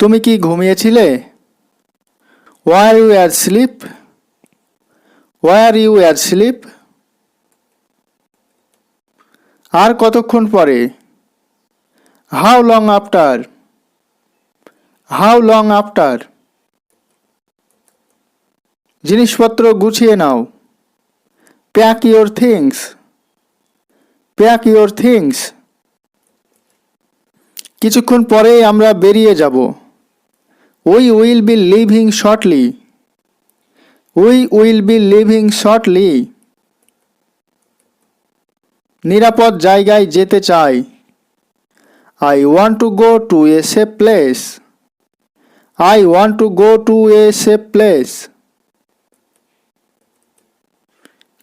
তুমি কি ঘুমিয়েছিলে? Were you asleep? Were you asleep? আর কতক্ষণ পরে? How long after? How long after? জিনিসপত্র গুছিয়ে নাও। Pack your things. Pack your things. কিছুক্ষণ পরেই আমরা বেরিয়ে যাব। We will be leaving shortly. We will be leaving shortly. নিরাপদ জায়গায় যেতে চাই। I want to go to a safe place. I want to go to a safe place.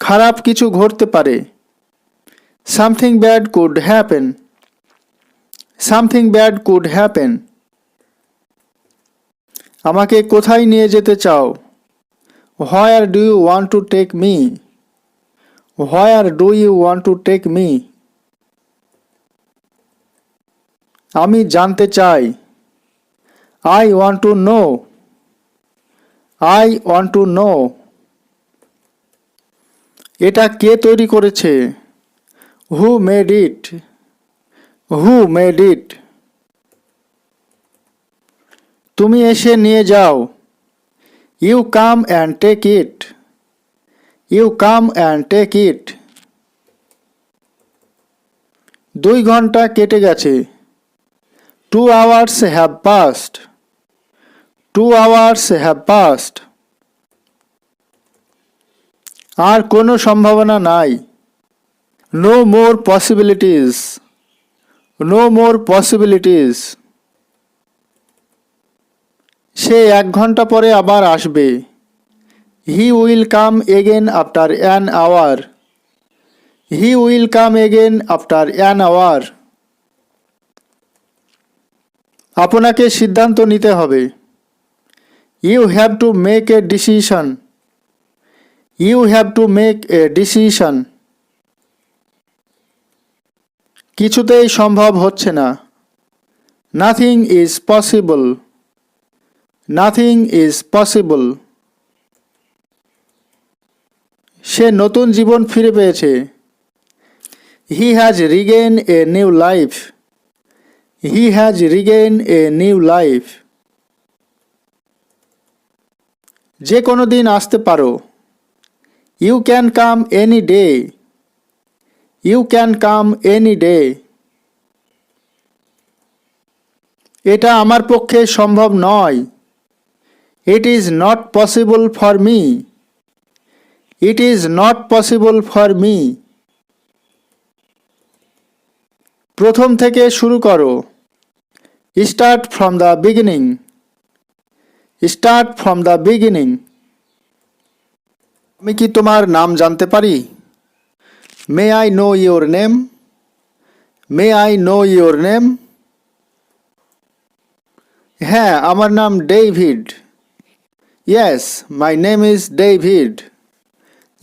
খারাপ কিছু ঘটতে পারে। Something bad could happen. Something bad could happen. আমাকে কোথায় নিয়ে যেতে চাও? Where do you want to take me? Where do you want to take me? আমি জানতে চাই। I want to know. I want to know. এটা কে তৈরি করেছে? Who made it? Who made it? তুমি এসে নিয়ে যাও। You come and take it. You come and take it. 2 ঘন্টা কেটে গেছে। 2 hours have passed. 2 hours have passed. আর কোনো সম্ভাবনা নাই। No more possibilities. No more possibilities. সে 1 ঘন্টা পরে আবার আসবে। He will come again after an hour. He will come again after an hour. আপনাকে সিদ্ধান্ত নিতে হবে। You have to make a decision. You have to make a decision. কিছুতেই সম্ভব হচ্ছে না। Nothing is possible. Nothing is possible. সে নতুন জীবন ফিরে পেয়েছে। He has regained a new life. He has regained a new life. যে কোনো দিন আসতে পারো। You can come any day. You can come any day. এটা আমার পক্ষে সম্ভব নয়। It is not possible for me. It is not possible for me. প্রথম থেকে শুরু করো। Start from the beginning. Start from the beginning. আমি কি তোমার নাম জানতে পারি? May I know your name? May I know your name? হ্যাঁ, আমার নাম David. Yes, my name is David.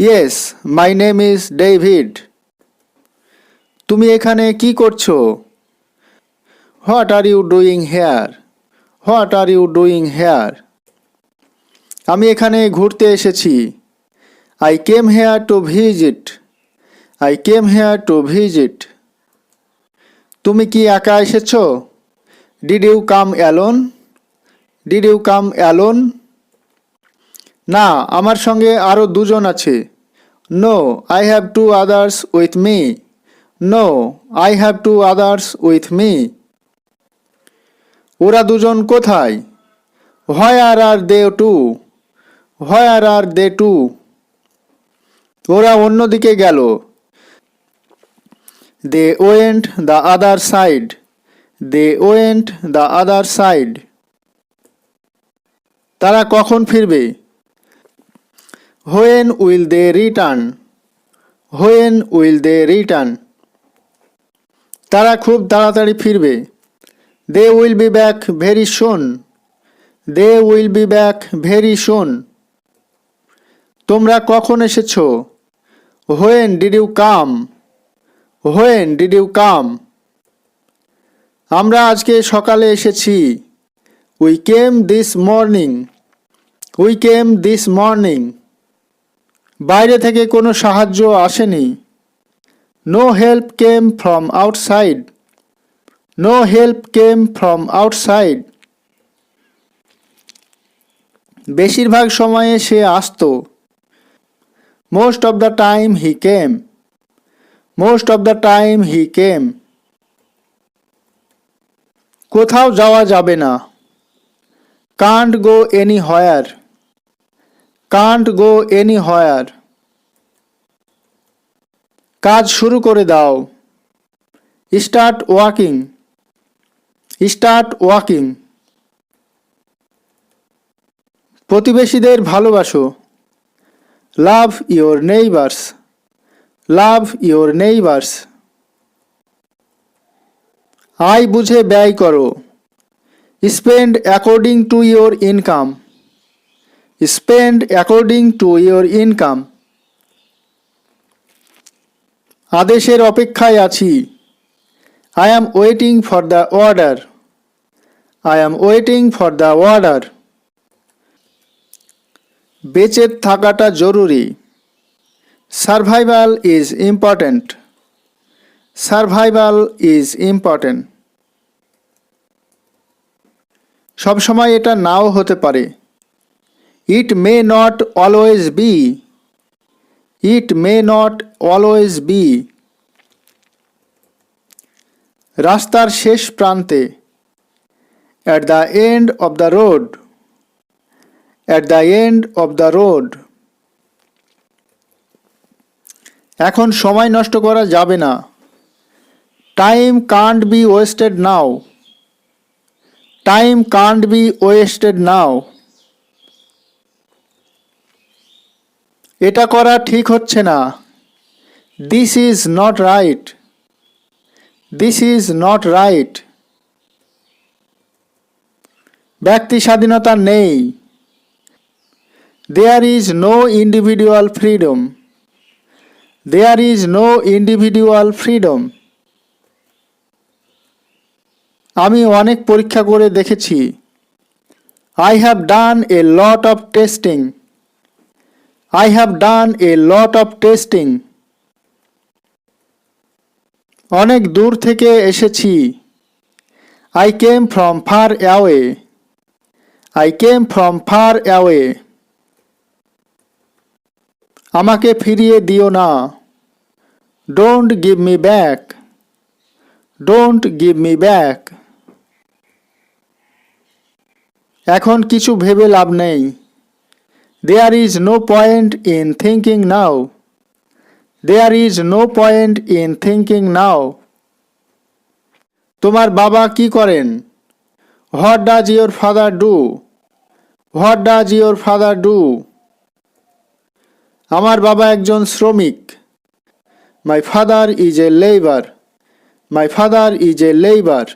Yes, my name is David. তুমি এখানে কি করছো? What are you doing here? What are you doing here? আমি এখানে ঘুরতে এসেছি। I came here to visit. I came here to visit. তুমি কি একা এসেছো? Did you come alone? Did you come alone? না, আমার সঙ্গে আরো 2 জন আছে। No, I have 2 others with me. No, I have 2 others with me. ওরা 2 জন কোথায়? Where are they two? Where are they two? ওরা অন্যদিকে গেল। They went the other side. They went the other side. তারা কখন ফিরবে? When will they return? When will they return? তারা খুব তাড়াতাড়ি ফিরবে। They will be back very soon. They will be back very soon. তোমরা কখন এসেছো? When did you come? When did you come? আমরা আজকে সকালে এসেছি। We came this morning. We came this morning. বাইরে থেকে কোনো সাহায্য আসেনি। No help came from outside. No help came from outside. বেশিরভাগ সময়ে সে আসতো। Most of the time he came. Most of the time he came. কোথাও যাওয়া যাবে না। Can't go anywhere. Can't go anywhere. কাজ শুরু করে দাও। Start walking. Start walking. প্রতিবেশীদের ভালোবাসো। Love your neighbors. Love your neighbors. আয় বুঝে ব্যয় করো। Spend according to your income. Spend according to your income. আদেশের অপেক্ষায় আছি। I am waiting for the order. I am waiting for the order. বেঁচে থাকাটা জরুরি। Survival is important. Survival is important. সবসময় এটা নাও হতে পারে। It may not always be. It may not always be. রাস্তার শেষ প্রান্তে। At the end of the road. At the end of the road. এখন সময় নষ্ট করা যাবে না। Time can't be wasted now. Time can't be wasted now. এটা করা ঠিক হচ্ছে না। This is not right. This is not right. ব্যক্তি স্বাধীনতা নেই। There is no individual freedom. There is no individual freedom. আমি অনেক পরীক্ষা করে দেখেছি। I have done a lot of testing. I have done a lot of testing. অনেক দূর থেকে এসেছি। I came from far away. I came from far away. আমাকে ফিরিয়ে দিও না। Don't give me back. Don't give me back. এখন কিছু ভেবে লাভ নেই। There is no point in thinking now. There is no point in thinking now. তোমার বাবা কি করেন? What does your father do? What does your father do? আমার বাবা একজন শ্রমিক। My father is a labor. My father is a labor.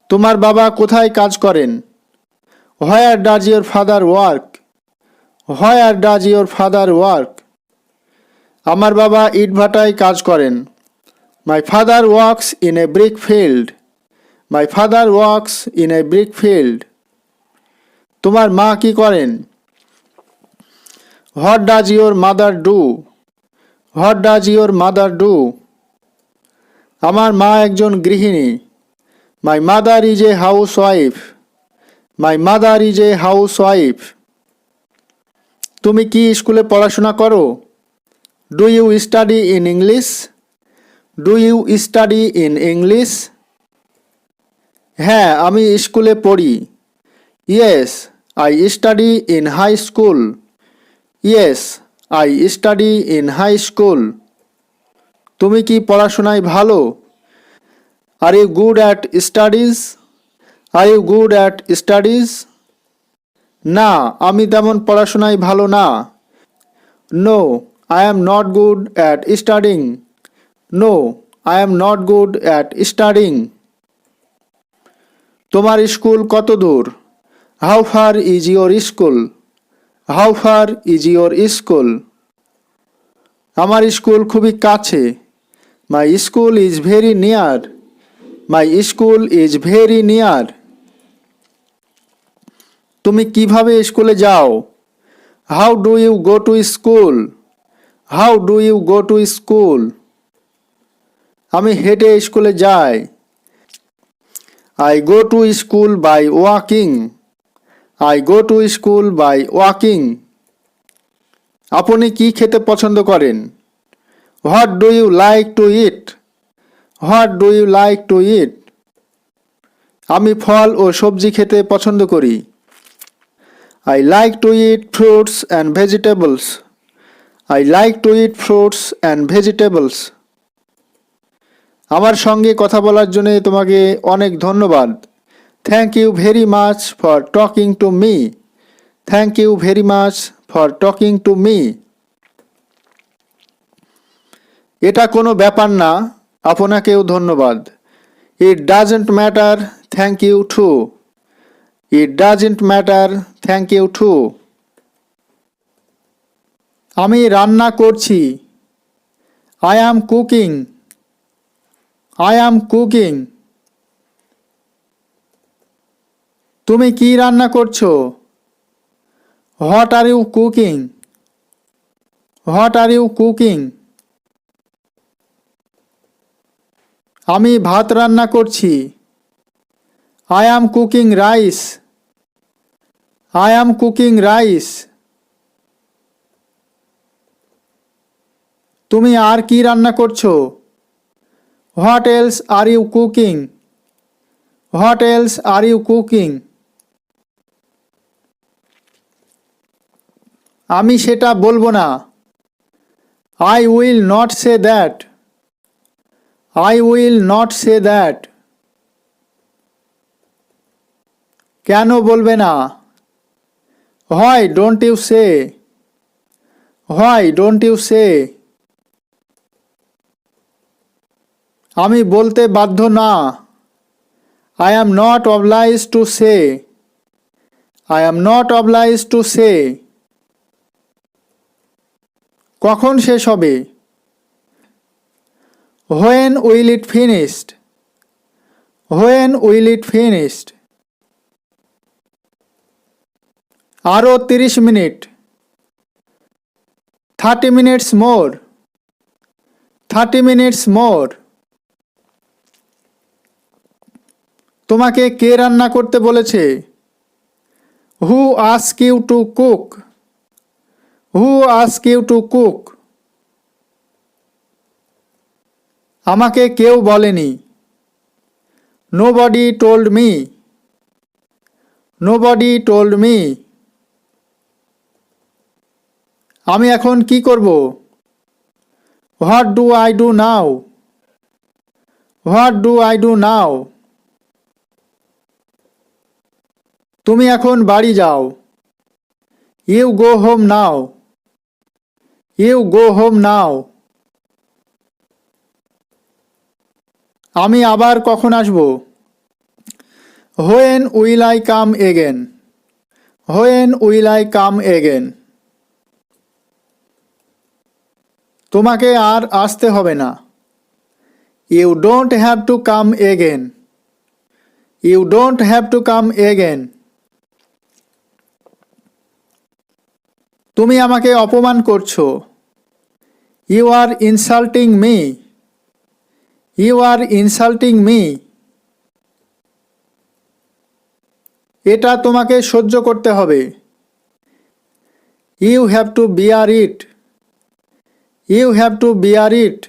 তোমার বাবা কোথায় কাজ করেন? Where does your father work? Where does your father work? আমার বাবা ইটভাটায় কাজ করেন। My father works in a brick field. My father works in a brick field. তোমার মা কি করেন? What does your mother do? What does your mother do? আমার মা একজন গৃহিণী। My mother is a housewife. My mother is a housewife. তুমি কি স্কুলে পড়াশোনা করো? Do you study in English? Do you study in English? হ্যাঁ, আমি স্কুলে পড়ি। Yes, I study in high school. Yes, I study in high school. তুমি কি পড়াশোনায় ভালো? Are you good at studies? Are you good at studies? না, আমি তেমন পড়াশোনায় ভালো না। No, I am not good at studying. No, I am not good at studying. তোমার স্কুল কত দূর? How far is your school? How far is your school? আমার স্কুল খুবই কাছে। My school is very near. My school is very near. তুমি কিভাবে স্কুলে যাও? How do you go to school? How do you go to school? আমি হেঁটে স্কুলে যাই। I go to school by walking. I go to school by walking. আপনি কি খেতে পছন্দ করেন? What do you like to eat? What do you like to eat? আমি ফল ও সবজি খেতে পছন্দ করি। I like to eat fruits and vegetables. I like to eat fruits and vegetables. আমার সঙ্গে কথা বলার জন্য তোমাকে অনেক ধন্যবাদ। Thank you very much for talking to me. Thank you very much for talking to me. এটা কোনো ব্যাপার না, আপনাকেও ধন্যবাদ। It doesn't matter, thank you too. It doesn't matter, thank you too. আমি রান্না করছি। I am cooking. I am cooking. তুমি কি রান্না করছো? What are you cooking? What are you cooking? আমি ভাত রান্না করছি। I am cooking rice. I am cooking rice. তুমি আর কি রান্না করছো? What else are you cooking? What else are you cooking? আমি সেটা বলবো না। I will not say that. I will not say that. কেন বলবে না? Why don't you say? Why don't you say? আমি বলতে বাধ্য না। I am not oblige to say. I am not oblige to say. কখন শেষ হবে? When will it finished? When will it finished? আরও 30 minute. 30 minutes more. 30 minutes more. তোমাকে কে রান্না করতে বলেছে? Who ask you to cook? Who ask you to cook? আমাকে কেউ বলেনি। Nobody told me. Nobody told me. আমি এখন কি করব? What do I do now? What do I do now? তুমি এখন বাড়ি যাও। You go home now. You go home now. আমি আবার কখন আসব? When will I come again? When will I come again? তোমাকে আর আসতে হবে না। You don't have to come again. You don't have to come again. তুমি আমাকে অপমান করছো। You are insulting me. You are insulting me. এটা তোমাকে সহ্য করতে হবে। You have to bear it. You have to bear it.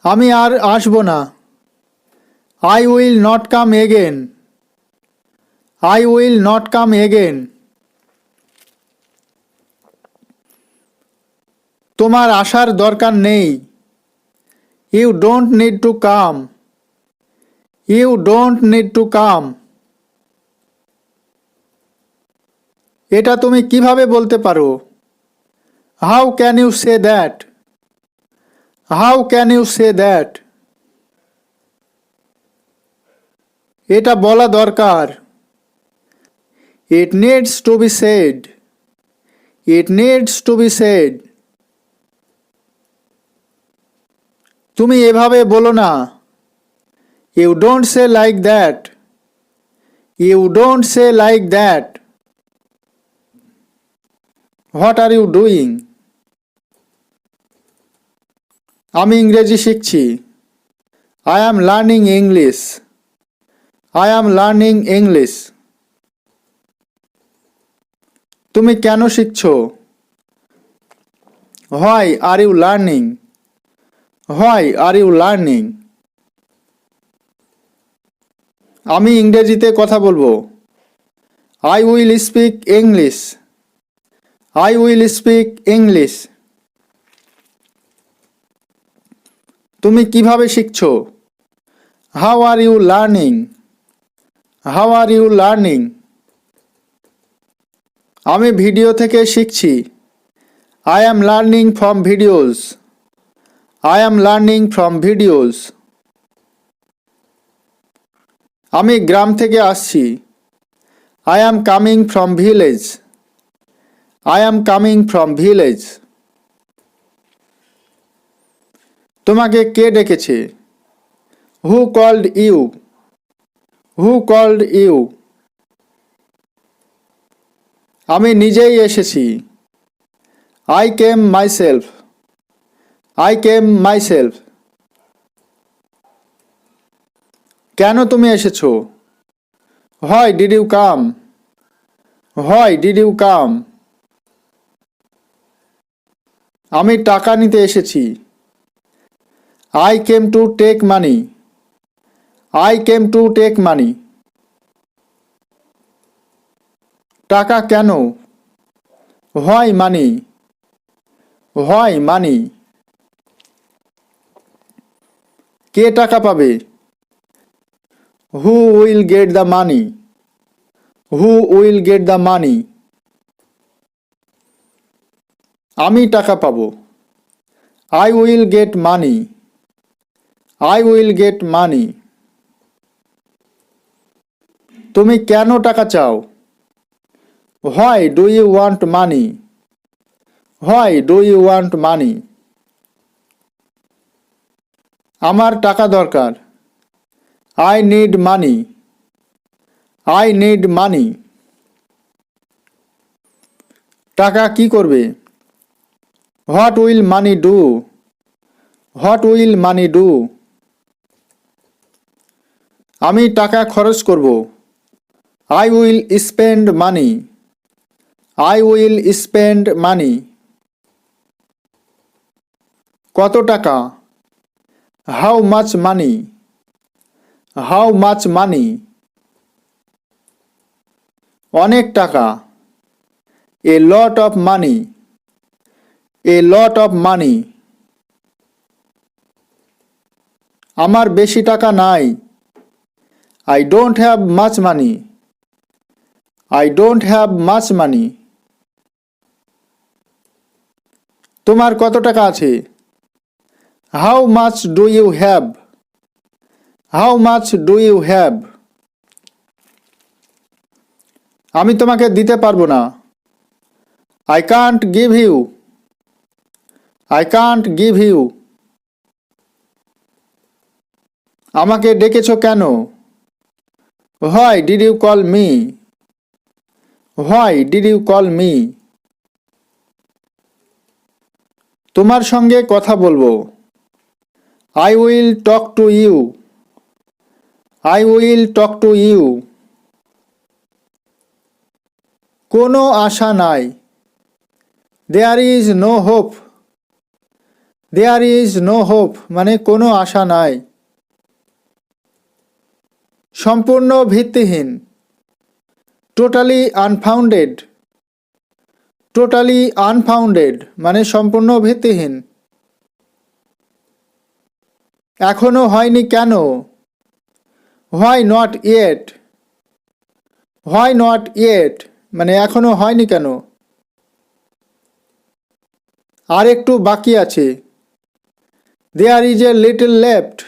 আমি আর আসব না। I will not come again. I will not come again. তোমার আসার দরকার নেই। You don't need to come. You don't need to come. এটা তুমি কিভাবে বলতে পারো? How can you say that? How can you say that? এটা বলা দরকার। It needs to be said. It needs to be said. তুমি এভাবে বলো না। You don't say like that. You don't say like that. What are you doing? আমি ইংরেজি শিখছি। I am learning English. I am learning English. তুমি কেন শিখছো? Why are you learning? Why are you learning? আমি ইংরেজিতে কথা বলবো। I will speak English. I will speak English. তুমি কিভাবে শিখছো? How are you learning? How are you learning? আমি video থেকে শিখছি। I am learning from videos. I am learning from videos. আমি গ্রাম থেকে আসছি। I am coming from village. I am coming from village. তোমাকে কে ডেকেছে? Who called you? Who called you? আমি নিজেই এসেছি। I came myself. I came myself. কেন তুমি এসেছো? Why did you come? Why did you come? আমি টাকা নিতে এসেছি। I came to take money. I came to take money. টাকা কেন? Why money? Why money? কে টাকা পাবে? Who will get the money? Who will get the money? আমি টাকা পাবো। I will get money. I will get money. তুমি কেন টাকা চাও? Why do you want money? Why do you want money? আমার টাকা দরকার। I need money. I need money. টাকা কি করবে? What will money do? What will money do? আমি টাকা খরচ করব। I will spend money. I will spend money. কত টাকা? How much money? How much money? অনেক টাকা। A lot of money. A lot of money. আমার বেশি টাকা নাই। I don't have much money. I don't have much money. তোমার কত টাকা আছে? How much do you have? How much do you have? আমি তোমাকে দিতে পারবো না। I can't give you. I can't give you. আমাকে ডেকেছো কেন? Why did you call me? Why did you call me? তোমার সঙ্গে কথা বলবো। I will talk to you. I will talk to you. কোনো আশা নাই। There is no hope. There is no hope মানে কোনো আশা নাই। সম্পূর্ণ ভিত্তিহীন। Totally unfounded. Totally unfounded মানে সম্পূর্ণ ভিত্তিহীন। এখনো হয়নি কেন? Why not yet? Why not yet মানে এখনো হয়নি কেন? আর একটু বাকি আছে। There is a little left.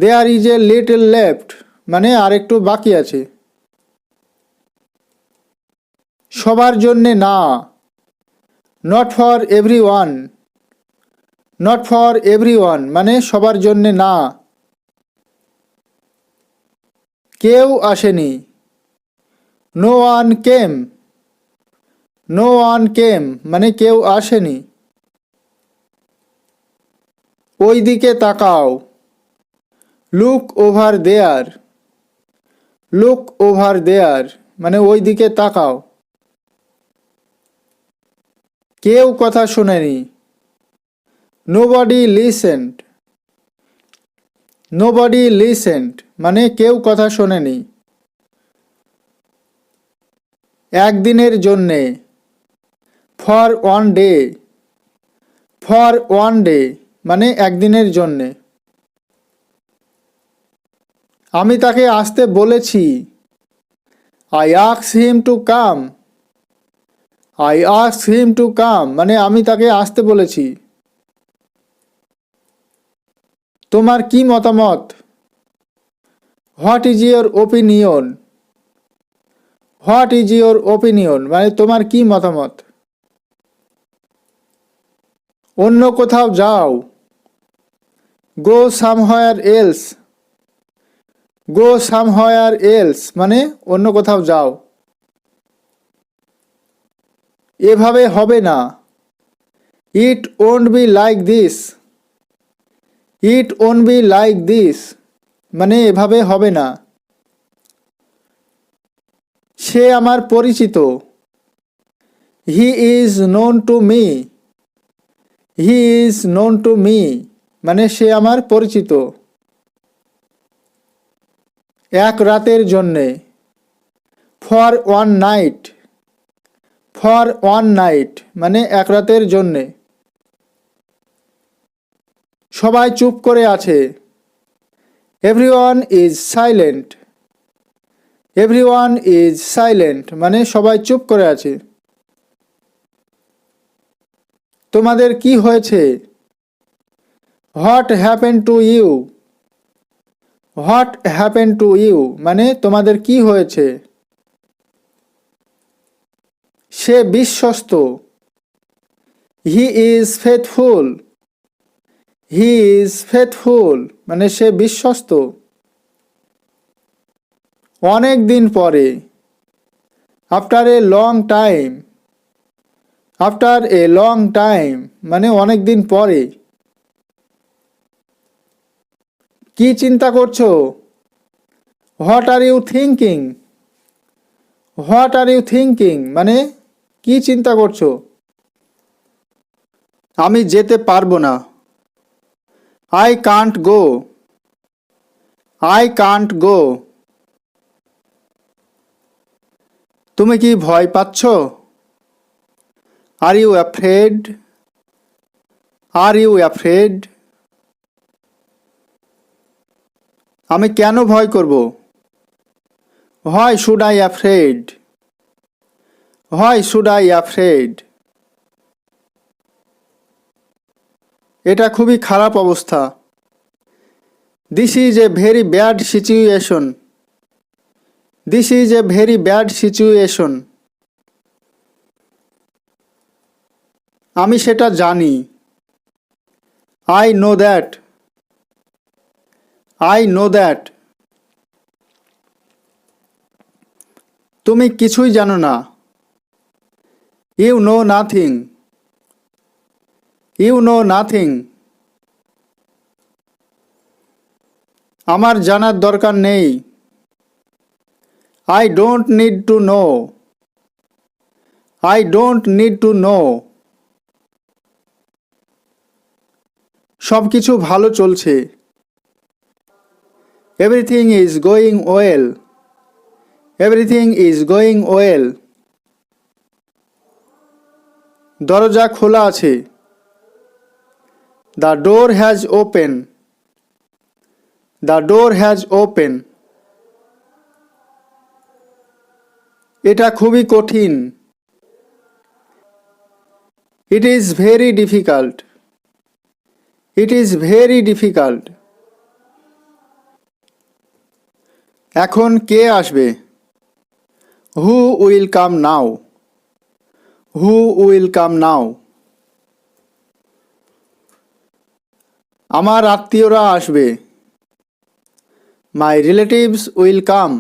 There is a little left মানে আর একটু বাকি আছে। সবার জন্যে না। Not for everyone. Not for everyone মানে সবার জন্যে না। কেউ আসেনি। No one came. No one came মানে কেউ আসেনি। ওই দিকে তাকাও। Look over there. Look over there মানে ওই দিকে তাকাও। কেউ কথা শোনেনি। Nobody listened. নোবডি লিসেন্ড মানে কেউ কথা শোনেনি। একদিনের জন্যে। For one day. For one day মানে একদিনের জন্যে। আমি তাকে আসতে বলেছি। I asked him to come. I asked him to come মানে আমি তাকে আসতে বলেছি। তোমার কি মতামত? What is your opinion. What is your opinion মানে তোমার কি মতামত? অন্য কোথাও যাও। Go somewhere else. Go somewhere else মানে অন্য কোথাও যাও। এভাবে হবে না। It won't be like this. It won't be like this মানে এভাবে হবে না। সে আমার পরিচিত। He is known to me. He is known to me মানে সে আমার পরিচিত। এক রাতের জন্যে। For one night. For one night মানে এক রাতের জন্যে। সবাই চুপ করে আছে। Everyone is silent. Everyone is silent মানে সবাই চুপ করে আছে। তোমাদের কি হয়েছে? What happen to you. What happen to you মানে তোমাদের কি হয়েছে? সে বিশ্বস্ত। হি is faithful. He is faithful মানে সে বিশ্বস্ত। অনেক দিন পরে। After a long time. After a long time মানে অনেক দিন পরে। কি চিন্তা করছো? What are you thinking. What are you thinking মানে কি চিন্তা করছো? আমি যেতে পারবো না। I can't go. I can't go. তুমি কি ভয় পাচ্ছ? Are you afraid. Are you afraid. আমি কেন ভয় করব? Why should I afraid. Why should I afraid. এটা খুবই খারাপ অবস্থা। This is a very bad situation. This is a very bad situation. আমি সেটা জানি। I know that. I know that. তুমি কিছুই জানো না। You know nothing. You know nothing. আমার জানার দরকার নেই। I don't need to know. I don't need to know. সব কিছু ভালো চলছে। Everything is going well. Everything is going well. দরজা খোলা আছে। The door has open. The door has open. এটা খুবই কঠিন। It is very difficult. It is very difficult. এখন কে আসবে? Who will come now. Who will come now. আমার আত্মীয়রা আসবে। My relatives will come.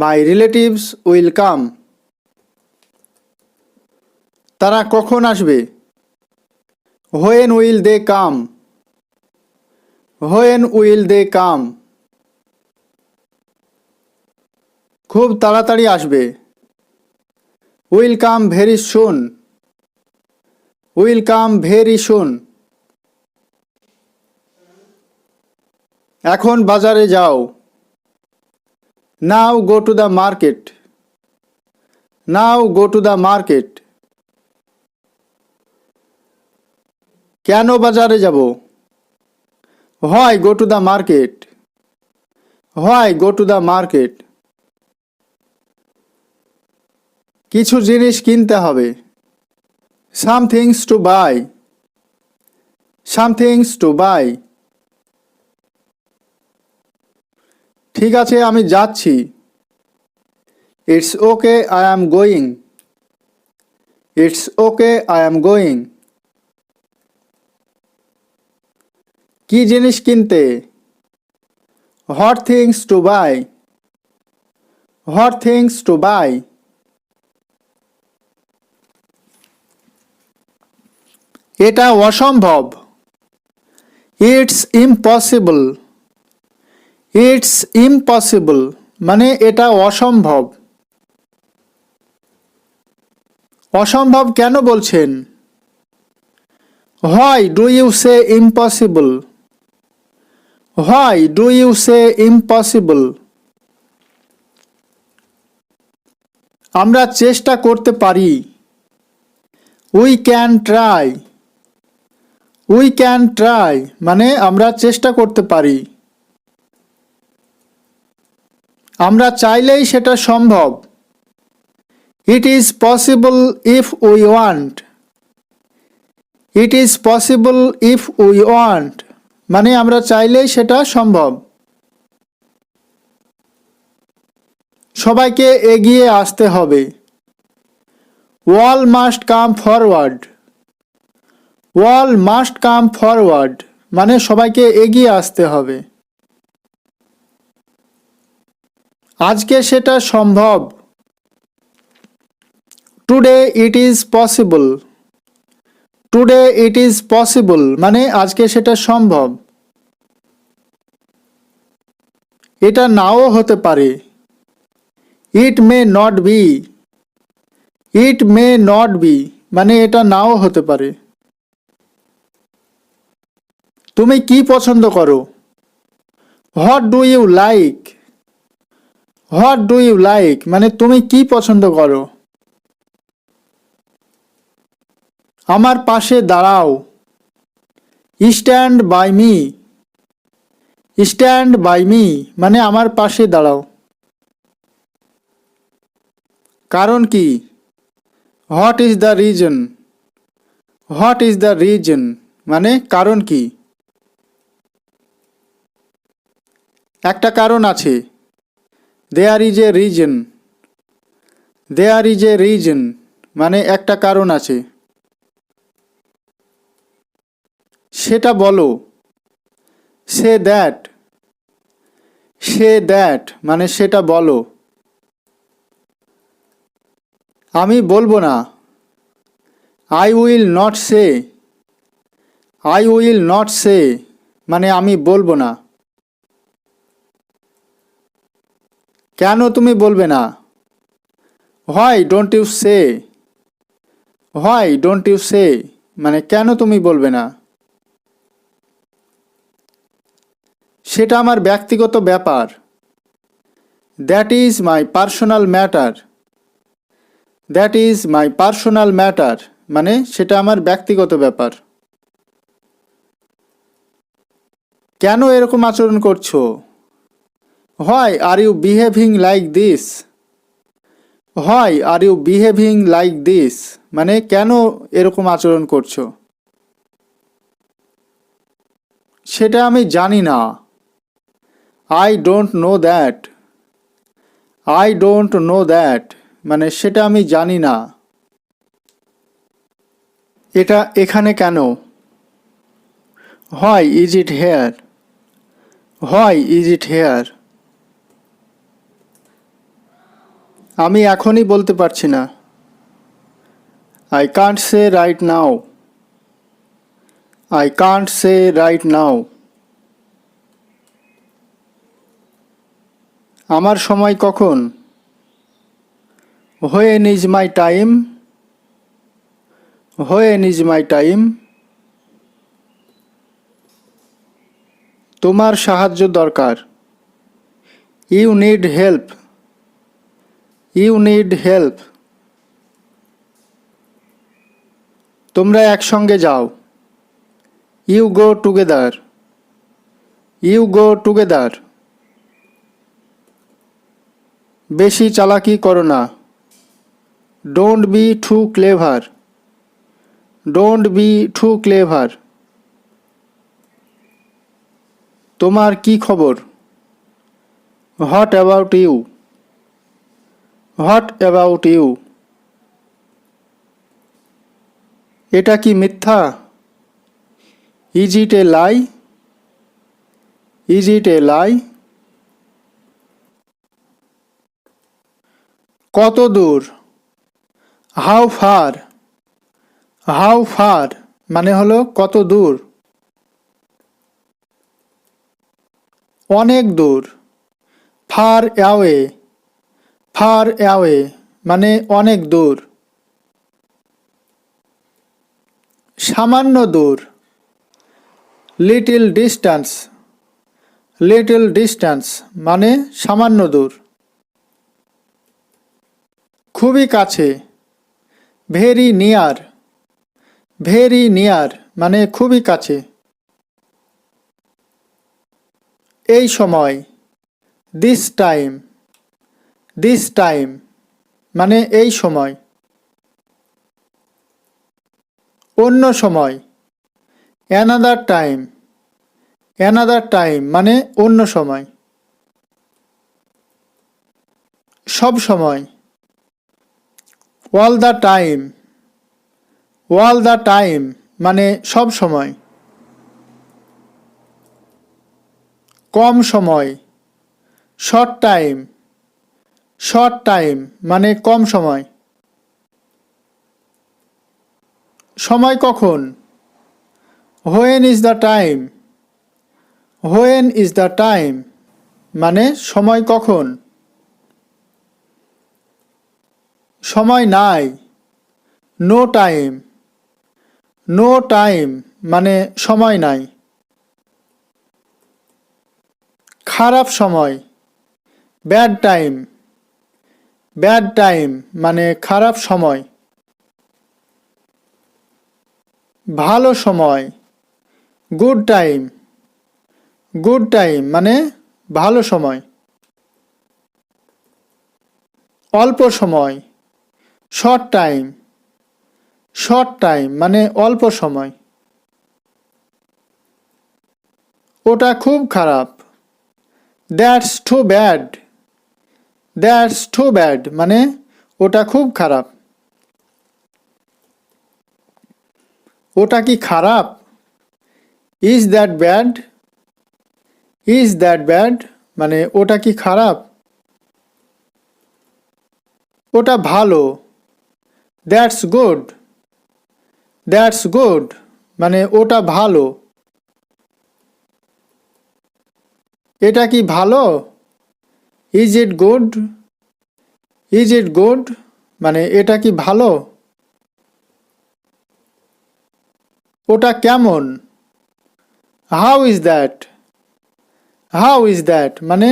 My relatives will come. তারা কখন আসবে? When will they come? When will they come? খুব তাড়াতাড়ি আসবে। Will come very soon. Will come very soon. এখন বাজারে যাও। Now go to the market. Now go to the market. কেন বাজারে যাব? Why go to the market? Why go to the market? কিছু জিনিস কিনতে হবে। Some things to buy. Some things to buy. ঠিক আছে আমি যাচ্ছি। It's okay I am going. It's okay I am going. কি জিনিস কিনতে? What things to buy? What things to buy? এটা অসম্ভব। It's impossible. It's impossible মানে এটা অসম্ভব। অসম্ভব কেন বলছেন? Why do you say impossible? Why do you say impossible? আমরা চেষ্টা করতে পারি। We can try. We can try মানে আমরা চেষ্টা করতে পারি। আমরা চাইলেই সেটা সম্ভব। It is possible if we want. It is possible if we want মানে আমরা চাইলেই সেটা সম্ভব। সবাইকে এগিয়ে আসতে হবে। All must come forward. All must come forward মানে সবাইকে এগিয়ে আসতে হবে। আজকে সেটা সম্ভব। Today it is possible. Today it is possible মানে আজকে সেটা সম্ভব। এটা নাও হতে পারে। It may not be. It may not be মানে এটা নাও হতে পারে। তুমি কি পছন্দ করো? What do you like? What do you like মানে তুমি কি পছন্দ করো? আমার পাশে দাঁড়াও। Stand by me. Stand by me মানে আমার পাশে দাঁড়াও। কারণ কি? What is the reason? What is the reason মানে কারণ কি? একটা কারণ আছে। There is a reason. There is a reason মানে একটা কারণ আছে। সেটা বলো। Say that. Say that মানে সেটা বলো। আমি বলবো না। I will not say. I will not say মানে আমি বলবো না। কেন তুমি বলবে না? Why don't you say? Why don't you say মানে কেন তুমি বলবে না? সেটা আমার ব্যক্তিগত ব্যাপার। That is my personal matter. That is my personal matter মানে সেটা আমার ব্যক্তিগত ব্যাপার। কেন এরকম আচরণ করছো? Why are you behaving like this? Why are you behaving like this মানে কেন এরকম আচরণ করছো? সেটা আমি জানি না। I don't know that. I don't know that মানে সেটা আমি জানি না। এটা এখানে কেন? Why is it here? Why is it here? আমি এখনই বলতে পারছি না। I can't say right now. I can't say right now. আমার সময় কখন? When is my time? When is my time? তোমার সাহায্য দরকার। You need help. You need help. তোমরা একসঙ্গে যাও। You go together. You go together. বেশি চালাকি করো না। Don't be too clever. Don't be too clever. তোমার কি খবর? What about you? What about you? এটা কি মিথ্যা? Is it a lie? Is it a lie? কত দূর? How far? How far মানে হলো কত দূর। অনেক দূর। Far away. Far away মানে অনেক দূর। সামান্য দূর। Little distance. Little distance মানে সামান্য দূর। খুবই কাছে। Very near. Very near মানে খুবই কাছে। এই সময়। This time. This time মানে এই সময়। অন্য সময়। Another time. Another time মানে অন্য সময়। সব সময়। All the time. All the time মানে সব সময়। কম সময়। Short time. Short time মানে কম সময়। সময় কখন? When is the time? When is the time মানে সময় কখন? সময় নাই। No time. No time মানে সময় নাই। খারাপ সময়। Bad time. Bad time মানে খারাপ সময়। ভালো সময়। Good time. Good time মানে ভালো সময়। অল্প সময়। Short time. Short time মানে অল্প সময়। ওটা খুব খারাপ। That's too bad. That's too bad মানে ওটা খুব খারাপ। ওটা কি খারাপ? Is that bad? Is that bad মানে ওটা কি খারাপ? ওটা ভালো। That's good. That's good মানে ওটা ভালো। এটা কি ভালো? Is it good? Is it good মানে এটা কি ভালো? ওটা কেমন? How is that? How is that মানে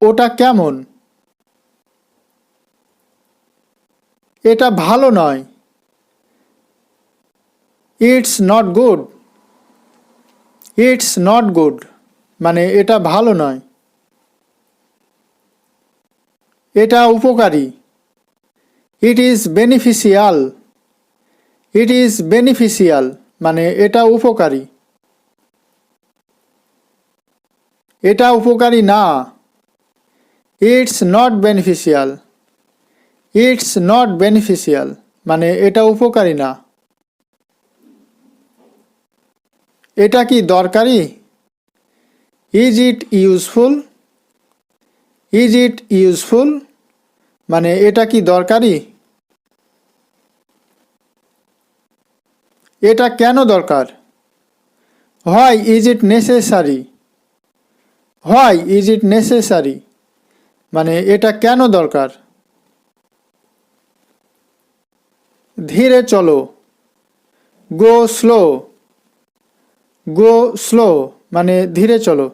ওটা কেমন? এটা ভালো নয়। It's not good. It's not good মানে এটা ভালো নয়। এটা উপকারী। It is beneficial. It is beneficial মানে এটা উপকারী। এটা উপকারী না। It's not beneficial. It's not beneficial মানে এটা উপকারী না। এটা কি দরকারি? Is it useful? Is it useful মানে এটা কি দরকারি? এটা কেন দরকার? Why is it necessary? Why is it necessary মানে এটা কেন দরকার? ধীরে চলো। গো স্লো। গো স্লো মানে ধীরে চলো।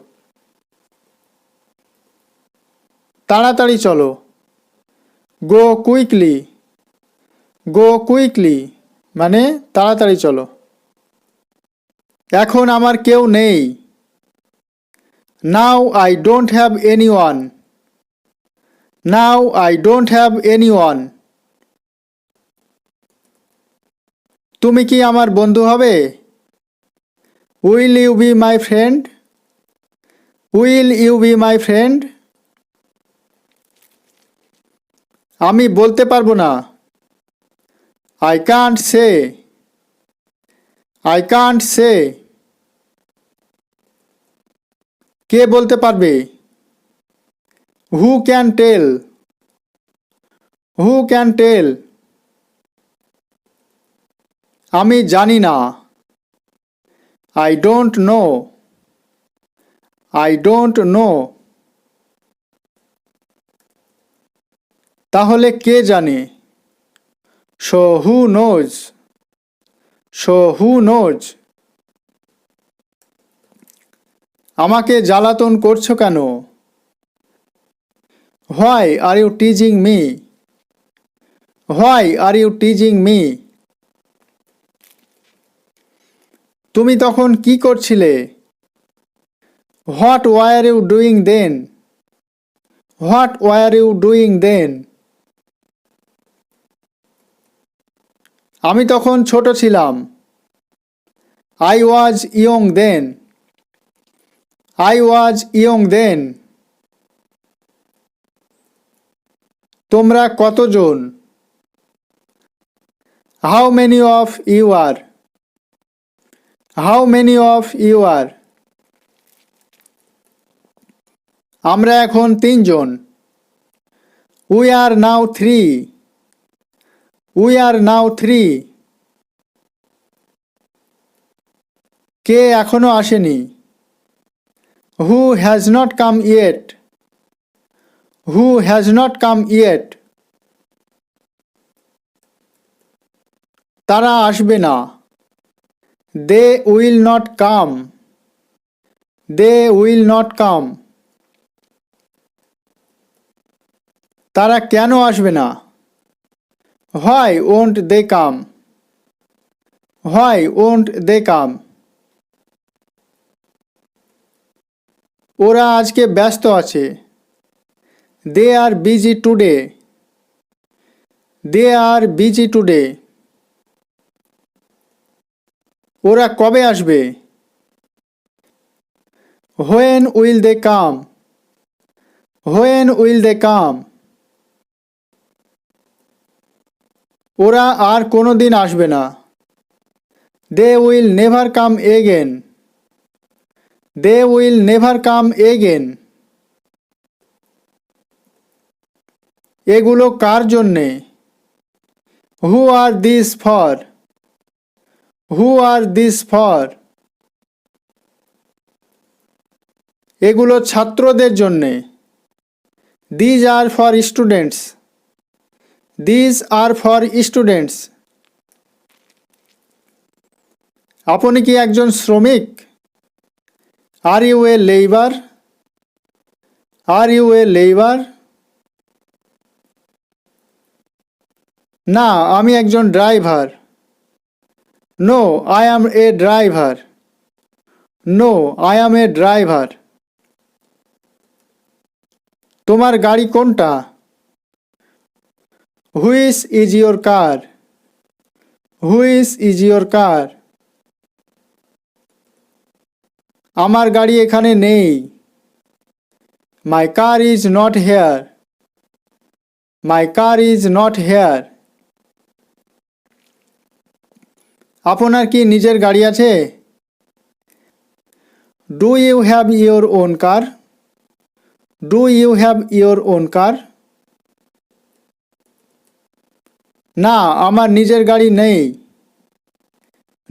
তাড়াতাড়ি চলো। গো কুইকলি। গো কুইকলি মানে তাড়াতাড়ি চলো। এখন আমার কেউ নেই। Now I don't have anyone. Now I don't have anyone. তুমি কি আমার বন্ধু হবে? Will you be my friend? Will you be my friend? আমি বলতে পারবো না। I can't say. I can't say. কে বলতে পারবে? Who can tell? Who can tell? আমি জানি না। I don't know. I don't know. তাহলে কে জানে? So who knows? So who knows? আমাকে জ্বালাতন করছো কেন? Why are you teasing me? Why are you teasing me? তুমি তখন কি করছিলে? What were you doing then? What were you doing then? আমি তখন ছোট ছিলাম। I was young then. I was young then. তোমরা কতজন? How many of you are? How many of you are? আমরা এখন 3 জন। We are now 3। We are নাও 3। কে এখনো আসেনি? Who has not come yet? Who has not come yet? তারা আসবে না। They will not come. They will not come. তারা কেন আসবে না? Why won't they come? Why won't they come? ওরা আজকে ব্যস্ত আছে। They are busy today. They are busy today. ওরা কবে আসবে? When will they come? When will they come? ওরা আর কোনো দিন আসবে না। They will never come again. They will never come again. এগুলো কার জন্যে? Who are this for? Who are this for? এগুলো ছাত্রদের জন্যে। These are for students. These are for students. আপনি কি একজন শ্রমিক? Are you a labour? Are you a labour? না, আমি একজন driver. No I am a driver. No I am a driver. তোমার গাড়ি কোনটা? Which is your car? Which is your car? আমার গাড়ি এখানে নেই। মাই car is not here. My car is not here. আপনার কি নিজের গাড়ি আছে? Do you have your own car? Do you have your own car? না, আমার নিজের গাড়ি নেই।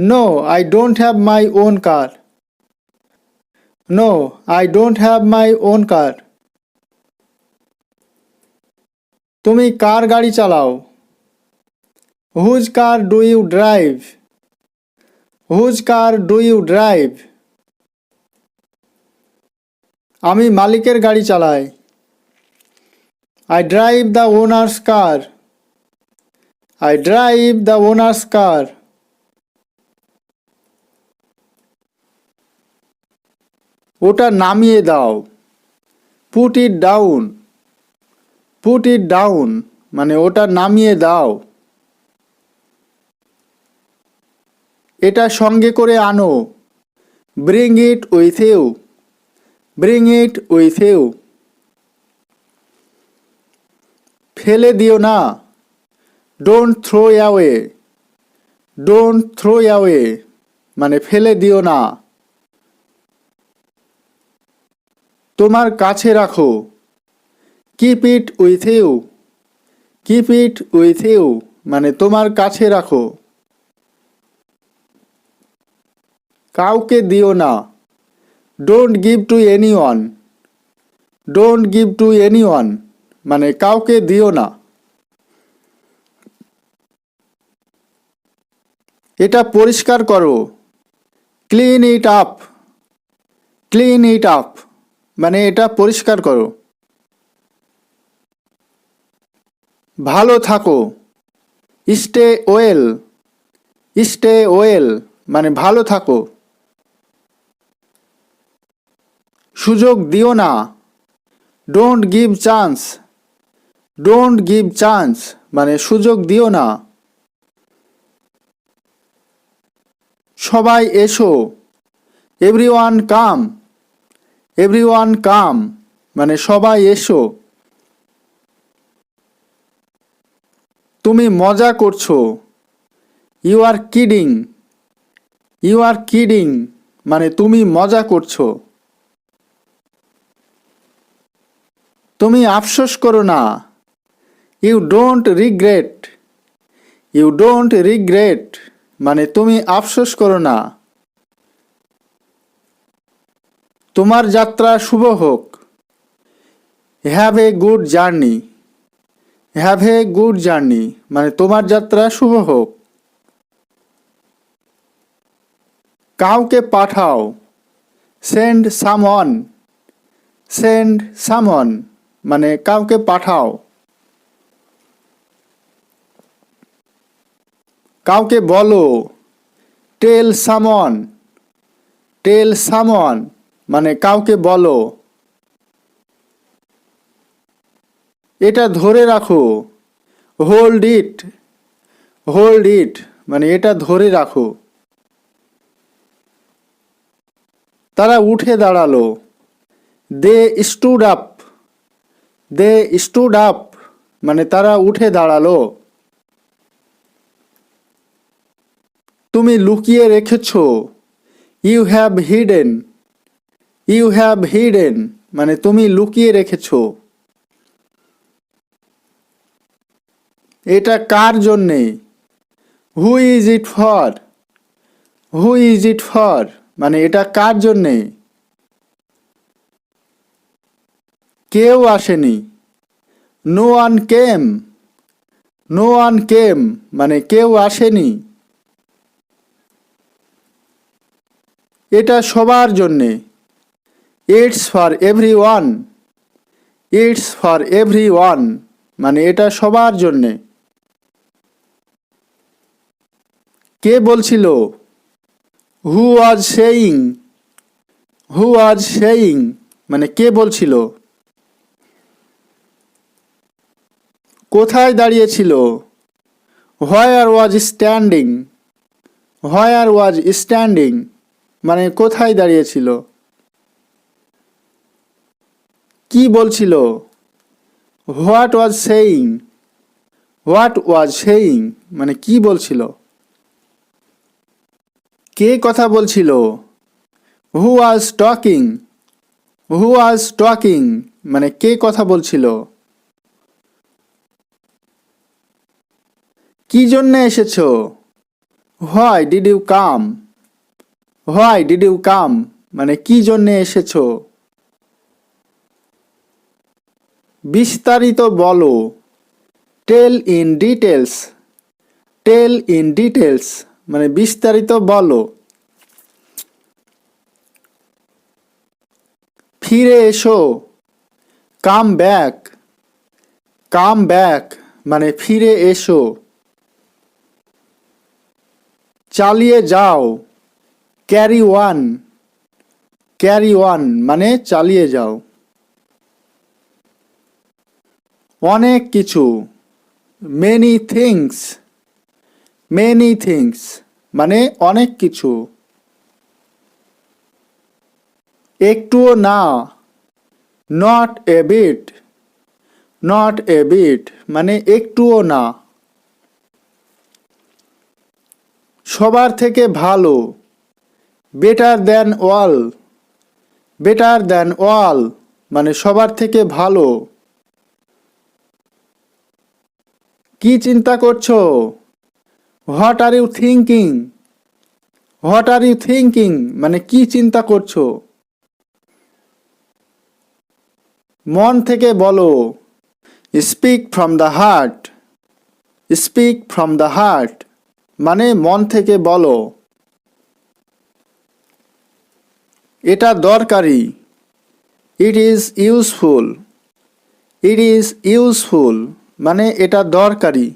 No, I don't have my own car. No, I don't have my own car. তুমি কার গাড়ি চালাও? Whose car do you drive? Whose car do you drive? আমি মালিকের গাড়ি চালাই। I drive the owner's car. I drive the owner's car. ওটা নামিয়ে দাও। Put it down. Put it down মানে ওটা নামিয়ে দাও। এটা সঙ্গে করে আনো। Bring it with you. Bring it with you. ফেলে দিও না। Don't throw away. Don't throw away মানে ফেলে দিও না। তোমার কাছে রাখো। Keep it with you. Keep it with you মানে তোমার কাছে রাখো। কাউকে দিও না। Don't give to anyone. Don't give to anyone মানে কাউকে দিও না। এটা পরিষ্কার করো। Clean it up. Clean it up মানে এটা পরিষ্কার করো। ভালো থাকো। Stay well. স্টে ওয়েল মানে ভালো থাকো। সুযোগ দিও না। Don't give chance. Don't give chance মানে সুযোগ দিও না। সবাই এসো। এভরিওয়ান কাম। এভরিওয়ান কাম মানে সবাই এসো। তুমি মজা করছো। You are kidding. You are kidding মানে তুমি মজা করছো। তুমি আফসোস করো না। You don't regret. You don't regret মানে তুমি আফসোস করো না। তোমার যাত্রা শুভ হোক। Have a good journey. Have a good journey মানে তোমার যাত্রা শুভ হোক। কাউকে পাঠাও। Send someone. সেন্ড সামওয়ান মানে কাউকে পাঠাও। কাউকে বলো। টেল সামওয়ান। টেল সামওয়ান মানে কাউকে বলো। এটা ধরে রাখো। Hold it. হোল্ড ইট মানে এটা ধরে রাখো। তারা উঠে দাঁড়ালো। They stood up. They stood up মানে তারা উঠে দাঁড়ালো। তুমি লুকিয়ে রেখেছো। You have hidden. You have hidden মানে তুমি লুকিয়ে রেখেছো। এটা কার জন্যে? Who is it for? Who is it for মানে এটা কার জন্যে? কেউ আসেনি। No one came. No one came মানে কেউ আসেনি। এটা সবার জন্যে। It's for everyone. It's for everyone মানে এটা সবার জন্যে। কে বলছিল? হু was saying. Who was saying মানে কে বলছিল? কোথায় দাঁড়িয়েছিল? হোয়ার was standing. Where was standing মানে কোথায় দাঁড়িয়েছিল? কি বলছিল? What was saying. What was saying মানে কি বলছিল? কে কথা বলছিল? হু was talking? Who was talking মানে কে কথা বলছিল? কি জন্য এসেছো? Why did you come? Why did you come মানে কি জন্য এসেছো? বিস্তারিত বলো। Tell in details. Tell in details মানে বিস্তারিত বলো। ফিরে এসো। Come back. কাম ব্যাক মানে ফিরে এসো। চালিয়ে যাও। Carry one. ক্যারি ওয়ান মানে চালিয়ে যাও। অনেক কিছু। Many things. মেনি থিংস মানে অনেক কিছু। একটুও না। Not a bit. Not a bit মানে একটুও না। সবার থেকে ভালো। Better than all. Better than all মানে সবার থেকে ভালো। কি চিন্তা করছো? What are you thinking? What are you thinking মানে কি চিন্তা করছো? মন থেকে বলো। Speak from the heart. Speak from the heart মানে মন থেকে বলো। এটা দরকারি। It is useful. It is useful মানে এটা দরকারি।